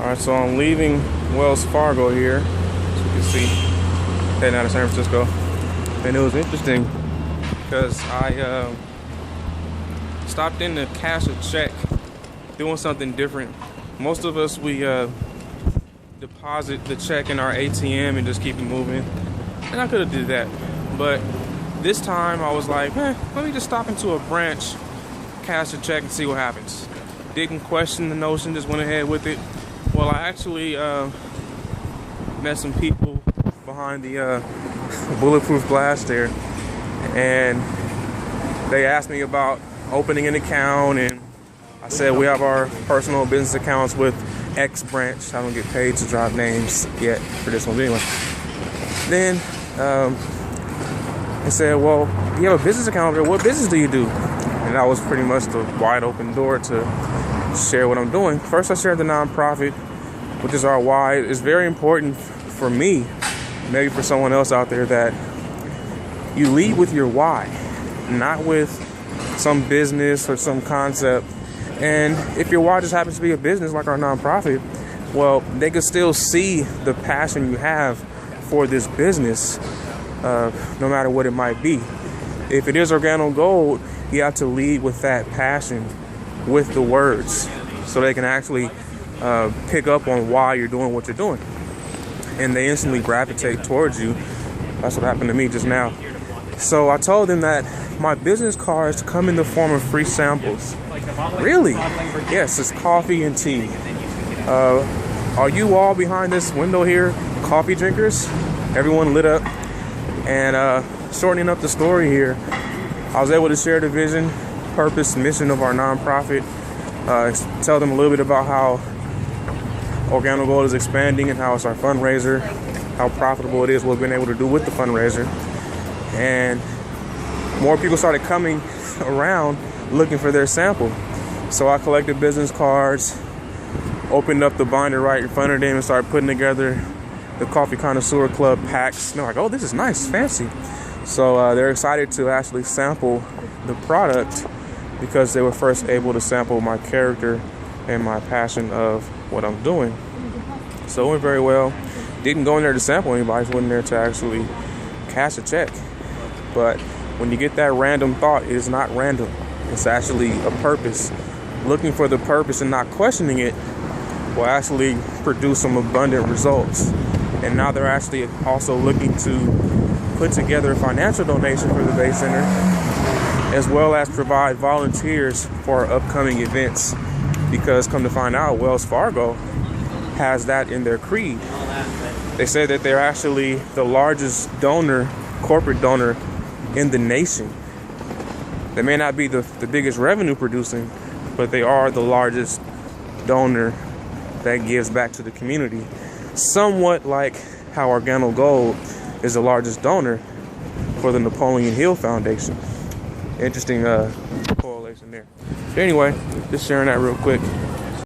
Alright, so I'm leaving Wells Fargo here, as you can see, heading out of San Francisco. And it was interesting because I stopped in to cash a check, doing something different. Most of us, we deposit the check in our ATM and just keep it moving. And I could have did that, but this time I was like, let me just stop into a branch, cash a check and see what happens. Didn't question the notion, just went ahead with it. Well, I actually met some people behind the bulletproof glass there, and they asked me about opening an account, and I said we have our personal business accounts with X branch. I don't get paid to drop names yet for this one, but anyway. Then they said, well, you have a business account over there. What business do you do? And that was pretty much the wide open door to share what I'm doing. First, I shared the nonprofit, which is our why. It's very important for me, maybe for someone else out there, that you lead with your why, not with some business or some concept. And if your why just happens to be a business like our nonprofit, well, they can still see the passion you have for this business, no matter what it might be. If it is Organo Gold, you have to lead with that passion, with the words, so they can actually pick up on why you're doing what you're doing, and they instantly gravitate towards you. That's what happened to me just now. So I told them that my business cards come in the form of free samples. Really? Yes, it's coffee and tea. Are you all behind this window here coffee drinkers? Everyone lit up. And shortening up the story here, I was able to share the vision, purpose, mission of our nonprofit. Tell them a little bit about how Organo Gold is expanding and how it's our fundraiser, how profitable it is, what we've been able to do with the fundraiser. And more people started coming around looking for their sample. So I collected business cards, opened up the binder right in front of them, and started putting together the Coffee Connoisseur Club packs. And they're like, oh, this is nice, fancy. So they're excited to actually sample the product because they were first able to sample my character and my passion of what I'm doing. So it went very well. Didn't go in there to sample anybody, just went in there to actually cash a check. But when you get that random thought, it is not random. It's actually a purpose. Looking for the purpose and not questioning it will actually produce some abundant results. And now they're actually also looking to put together a financial donation for the Bay Center, as well as provide volunteers for our upcoming events. Because come to find out, Wells Fargo has that in their creed. They say that they're actually the largest donor, corporate donor in the nation. They may not be the biggest revenue producing, but they are the largest donor that gives back to the community. Somewhat like how Organo Gold is the largest donor for the Napoleon Hill Foundation. Interesting correlation there. Anyway, just sharing that real quick.